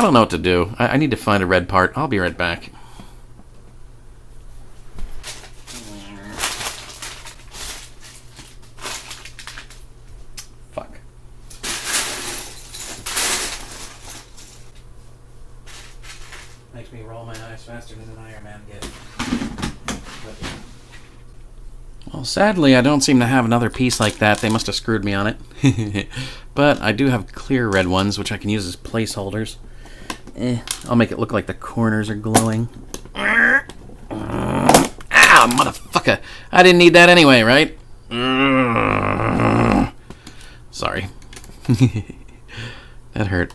don't know what to do. I need to find a red part. I'll be right back. Fuck. Makes me roll my eyes faster than an Iron Man gets. Well, sadly, I don't seem to have another piece like that. They must have screwed me on it. But I do have clear red ones, which I can use as placeholders. I'll make it look like the corners are glowing. Ah, motherfucker. I didn't need that anyway, right? Sorry. That hurt.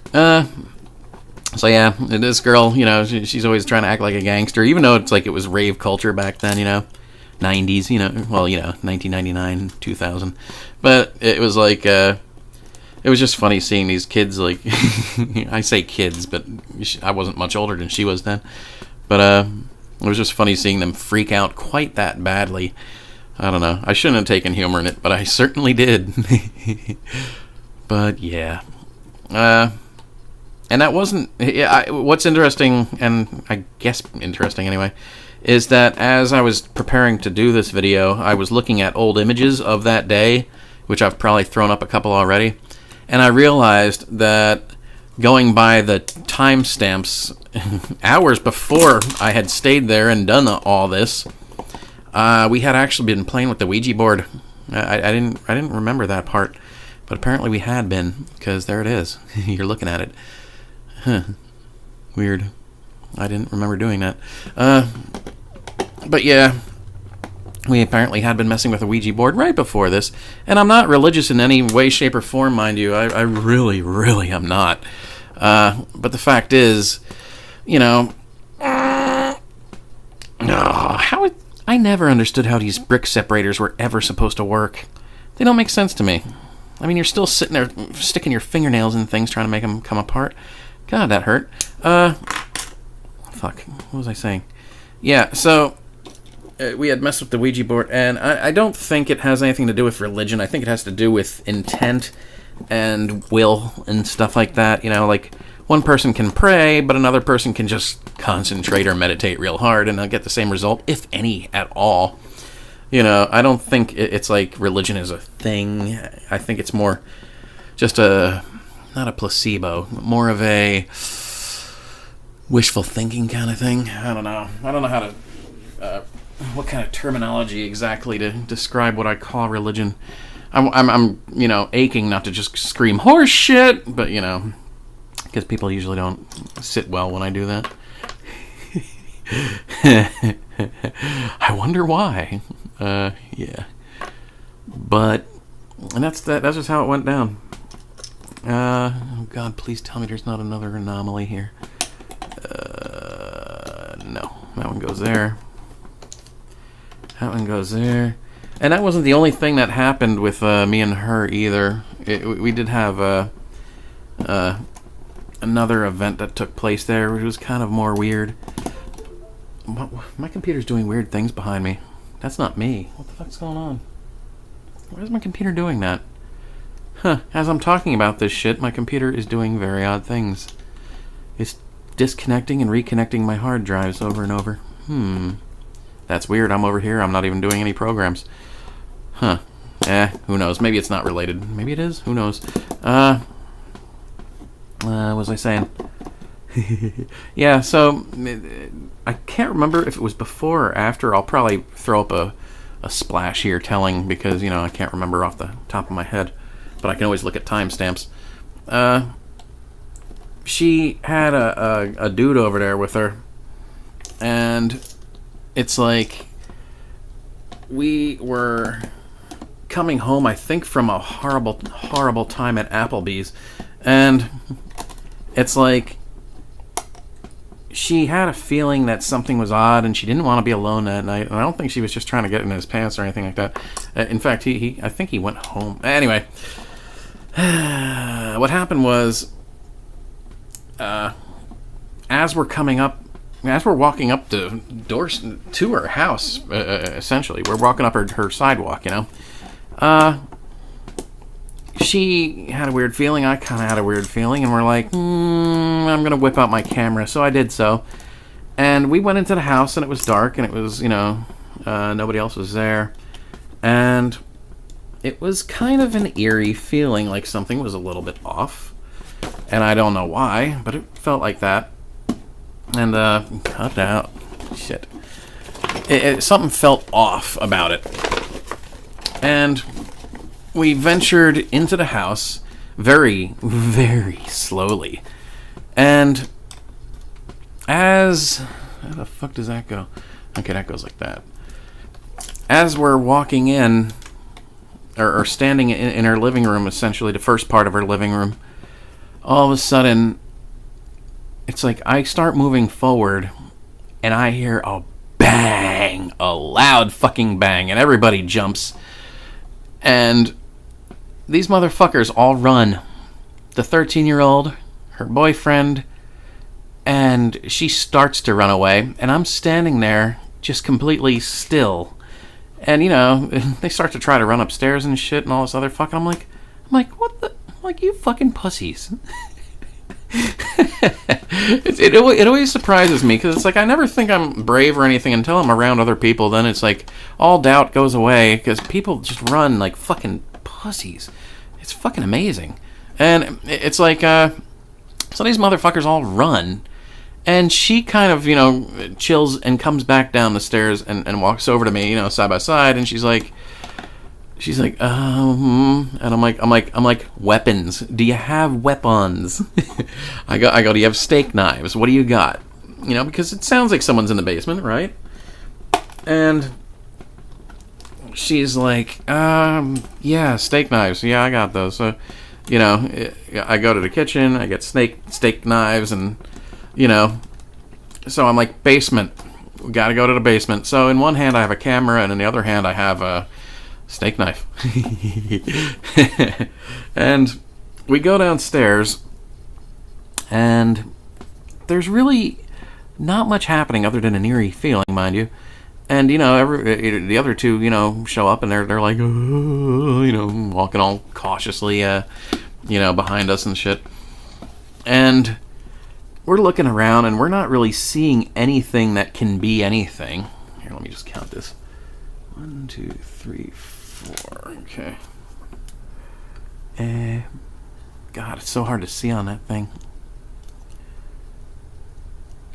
So yeah, this girl, you know, she's always trying to act like a gangster, even though it's like it was rave culture back then, you know. 90s, you know, well, you know, 1999, 2000. But it was like, it was just funny seeing these kids, like, I say kids, but I wasn't much older than she was then. But it was just funny seeing them freak out quite that badly. I don't know. I shouldn't have taken humor in it, but I certainly did. But yeah. And that wasn't, what's interesting, and I guess interesting anyway, is that as I was preparing to do this video, I was looking at old images of that day, which I've probably thrown up a couple already, and I realized that going by the timestamps, hours before I had stayed there and done all this, we had actually been playing with the Ouija board. I didn't remember that part, but apparently we had been, because there it is. You're looking at it. Huh. Weird. I didn't remember doing that. But yeah, we apparently had been messing with a Ouija board right before this. And I'm not religious in any way, shape, or form, mind you. I really, really am not. But the fact is, you know, I never understood how these brick separators were ever supposed to work. They don't make sense to me. I mean, you're still sitting there sticking your fingernails in things trying to make them come apart. God, that hurt. Fuck, what was I saying? Yeah, so we had messed with the Ouija board, and I don't think it has anything to do with religion. I think it has to do with intent and will and stuff like that. You know, like one person can pray, but another person can just concentrate or meditate real hard, and they'll get the same result, if any at all. You know, I don't think it's like religion is a thing. I think it's more just not a placebo, more of a wishful thinking kind of thing. I don't know how to what kind of terminology exactly to describe what I call religion. I'm you know, aching not to just scream horse shit, but you know, because people usually don't sit well when I do that. I wonder why. Yeah, but and that's just how it went down. Oh God, please tell me there's not another anomaly here. No, that one goes there. That one goes there. And that wasn't the only thing that happened with me and her either. We did have another event that took place there, which was kind of more weird. My computer's doing weird things behind me. That's not me. What the fuck's going on? Why is my computer doing that? Huh, as I'm talking about this shit, my computer is doing very odd things. It's disconnecting and reconnecting my hard drives over and over. That's weird. I'm over here. I'm not even doing any programs. Huh. Who knows? Maybe it's not related. Maybe it is. Who knows? What was I saying? Yeah, so I can't remember if it was before or after. I'll probably throw up a splash here telling, because, you know, I can't remember off the top of my head. But I can always look at timestamps. She had a dude over there with her, and it's like we were coming home, I think, from a horrible, horrible time at Applebee's, and it's like she had a feeling that something was odd, and she didn't want to be alone that night. And I don't think she was just trying to get in his pants or anything like that. In fact, I think he went home. Anyway, what happened was, as we're walking up the doors to her house, essentially, we're walking up her sidewalk, you know. she had a weird feeling. I kind of had a weird feeling, and we're like, I'm gonna whip out my camera. So I did so, and we went into the house, and it was dark, and it was, nobody else was there, and it was kind of an eerie feeling, like something was a little bit off, and I don't know why, but it felt like that. And cut out, shit. Something felt off about it, and we ventured into the house very, very slowly. And how the fuck does that go? Okay, that goes like that. As we're walking in, or standing in our living room, essentially the first part of our living room, all of a sudden, it's like I start moving forward, and I hear a bang, a loud fucking bang, and everybody jumps. And these motherfuckers all run. The 13-year-old, her boyfriend, and she starts to run away, and I'm standing there just completely still. And, they start to try to run upstairs and shit and all this other fucking... I'm like, what the... Like, you fucking pussies. It always surprises me, because it's like I never think I'm brave or anything until I'm around other people. Then it's like all doubt goes away, because people just run like fucking pussies. It's fucking amazing. And it's like so these motherfuckers all run, and she kind of chills and comes back down the stairs and walks over to me, side by side, and she's like and I'm like, weapons. Do you have weapons? I go, do you have steak knives? What do you got? Because it sounds like someone's in the basement, right? And she's like, yeah, steak knives. Yeah, I got those. So, I go to the kitchen, I get steak knives, and, so I'm like, basement. We gotta go to the basement. So in one hand I have a camera, and in the other hand I have a steak knife. And we go downstairs, and there's really not much happening other than an eerie feeling, mind you. And the other two show up, and they're like, walking all cautiously behind us and shit. And we're looking around, and we're not really seeing anything that can be anything. Here, let me just count this. 1, 2, 3, 4. Okay. God, it's so hard to see on that thing.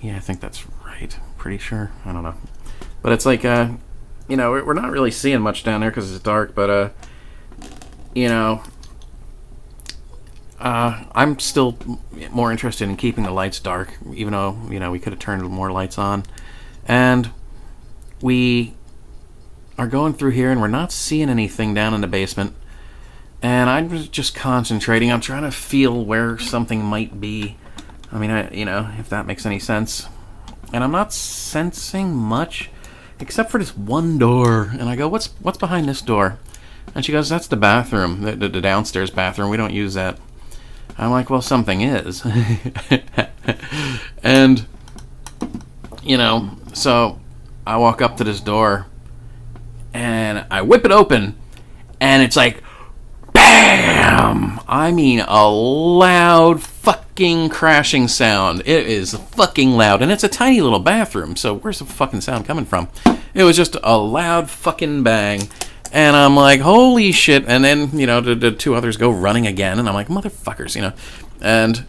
Yeah, I think that's right. Pretty sure. I don't know. But it's like, we're not really seeing much down there because it's dark, but, I'm still more interested in keeping the lights dark, even though, we could have turned more lights on. And we are going through here, and we're not seeing anything down in the basement. And I'm just concentrating. I'm trying to feel where something might be. I mean, if that makes any sense. And I'm not sensing much, except for this one door. And I go, what's behind this door? And she goes, that's the bathroom, the downstairs bathroom. We don't use that. I'm like, well, something is. And, so I walk up to this door, and I whip it open, and it's like, BAM! I mean, a loud fucking crashing sound. It is fucking loud, and it's a tiny little bathroom, so where's the fucking sound coming from? It was just a loud fucking bang. And I'm like, holy shit. And then, the two others go running again. And I'm like, motherfuckers, And,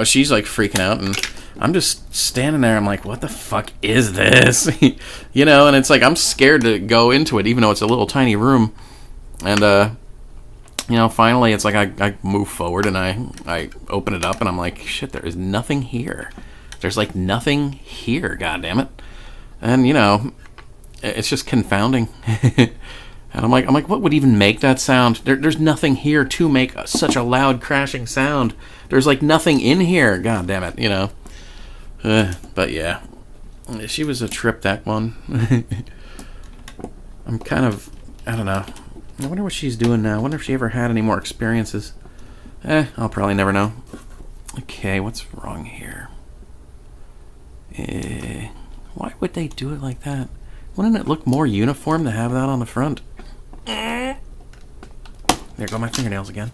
she's like freaking out. And I'm just standing there. I'm like, what the fuck is this? And it's like, I'm scared to go into it, even though it's a little tiny room. And, finally, it's like I move forward and I open it up. And I'm like, shit, there is nothing here. There's like nothing here, goddammit. And, it's just confounding. And I'm like, what would even make that sound? There's nothing here to make such a loud crashing sound. There's like nothing in here. God damn it, But yeah, she was a trip, that one. I'm kind of, I don't know. I wonder what she's doing now. I wonder if she ever had any more experiences. I'll probably never know. Okay, what's wrong here? Why would they do it like that? Wouldn't it look more uniform to have that on the front? There go my fingernails again.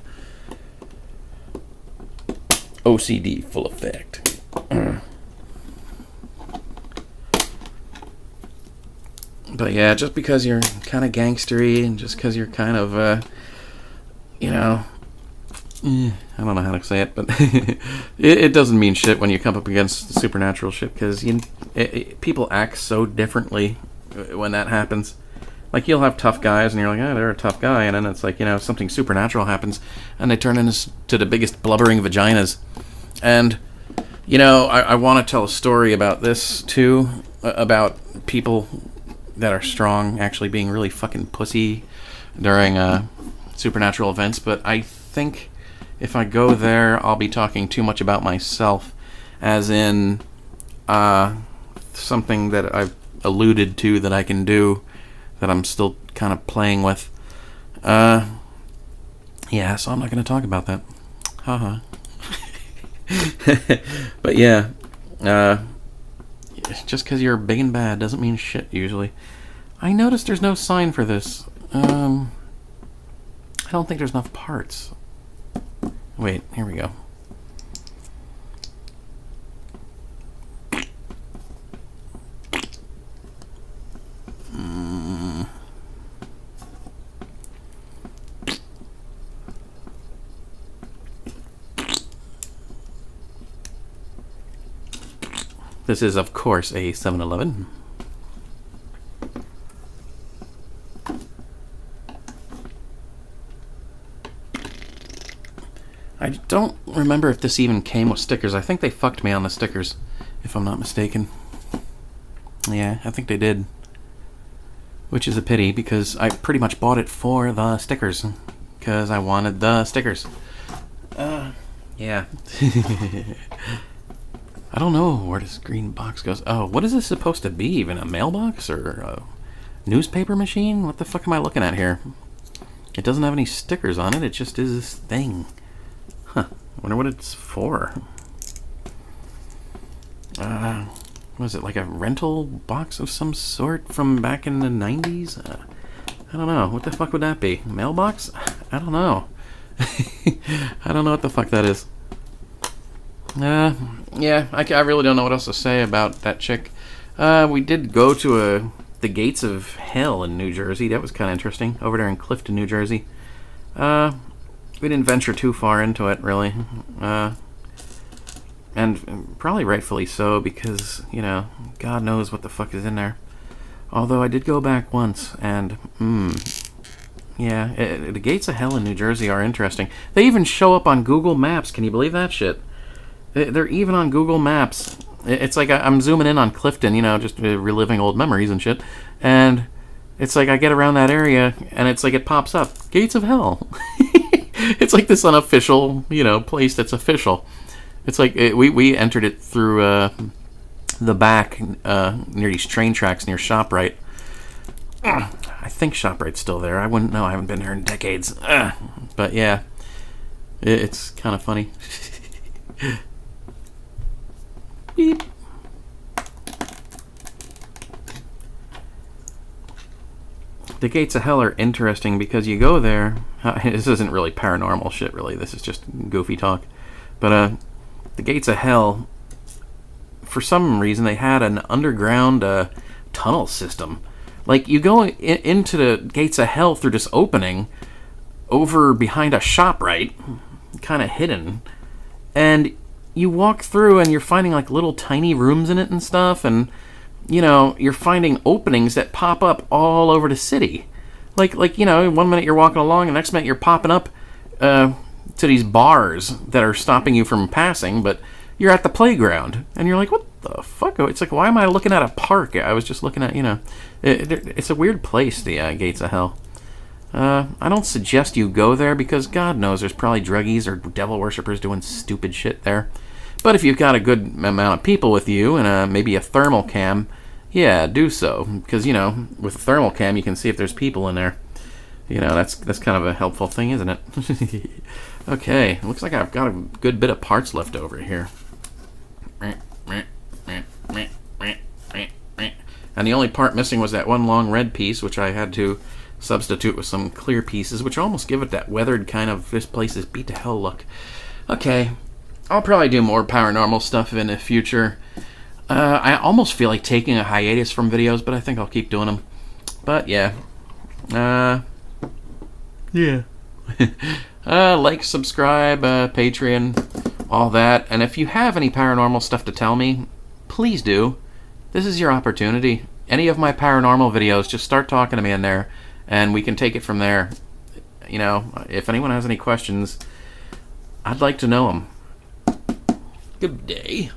OCD full effect. But yeah, just because you're kind of gangstery and just because you're kind of, you know, I don't know how to say it, but it doesn't mean shit when you come up against supernatural shit, because people act so differently when that happens. Like, you'll have tough guys, and you're like, oh, they're a tough guy, and then it's like, you know, something supernatural happens, and they turn into the biggest blubbering vaginas. And, you know, I want to tell a story about this, too, about people that are strong actually being really fucking pussy during supernatural events, but I think if I go there, I'll be talking too much about myself, as in something that I've alluded to that I can do that I'm still kind of playing with. Yeah, so I'm not going to talk about that. Haha. But yeah, just because you're big and bad doesn't mean shit, usually. I noticed there's no sign for this. I don't think there's enough parts. Wait, here we go. This is, of course, a 7-Eleven. I don't remember if this even came with stickers. I think they fucked me on the stickers, if I'm not mistaken. Yeah, I think they did. Which is a pity, because I pretty much bought it for the stickers. Because I wanted the stickers. Yeah. I don't know where this green box goes. Oh, what is this supposed to be? Even a mailbox or a newspaper machine? What the fuck am I looking at here? It doesn't have any stickers on it. It just is this thing. Huh. Wonder what it's for. What is it, like a rental box of some sort from back in the 90s? I don't know. What the fuck would that be? Mailbox? I don't know. I don't know what the fuck that is. Yeah, I really don't know what else to say about that chick. We did go to the Gates of Hell in New Jersey. That was kind of interesting. Over there in Clifton, New Jersey. We didn't venture too far into it, really. And probably rightfully so, because, you know, God knows what the fuck is in there. Although I did go back once, and, yeah, the Gates of Hell in New Jersey are interesting. They even show up on Google Maps. Can you believe that shit? They're even on Google Maps. It's like I'm zooming in on Clifton, you know, just reliving old memories and shit. And it's like I get around that area, and it's like it pops up. Gates of Hell. It's like this unofficial, you know, place that's official. It's like we entered it through the back near these train tracks near ShopRite. I think ShopRite's still there. I wouldn't know. I haven't been there in decades. But yeah, it's kind of funny. Beep. The Gates of Hell are interesting because you go there. This isn't really paranormal shit, really. This is just goofy talk. But the Gates of Hell, for some reason, they had an underground tunnel system. Like, you go into the Gates of Hell through this opening over behind a ShopRite, kind of hidden, and you walk through and you're finding like little tiny rooms in it and stuff, and you know, you're finding openings that pop up all over the city. Like you know, one minute you're walking along, and the next minute you're popping up to these bars that are stopping you from passing, but you're at the playground, and you're like, what the fuck? It's like, why am I looking at a park? I was just looking at, you know, it's a weird place, the Gates of Hell. I don't suggest you go there because God knows there's probably druggies or devil worshippers doing stupid shit there. But if you've got a good amount of people with you and maybe a thermal cam, yeah, do so. Because, you know, with a thermal cam you can see if there's people in there. You know, that's kind of a helpful thing, isn't it? Okay, looks like I've got a good bit of parts left over here. And the only part missing was that one long red piece, which I had to substitute with some clear pieces, which almost give it that weathered kind of this place is beat to hell look. Okay, I'll probably do more paranormal stuff in the future. I almost feel like taking a hiatus from videos, but I think I'll keep doing them. But yeah. Yeah. Like, subscribe, Patreon, all that. And if you have any paranormal stuff to tell me, please do. This is your opportunity. Any of my paranormal videos, just start talking to me in there, and we can take it from there. You know, if anyone has any questions, I'd like to know them. Good day.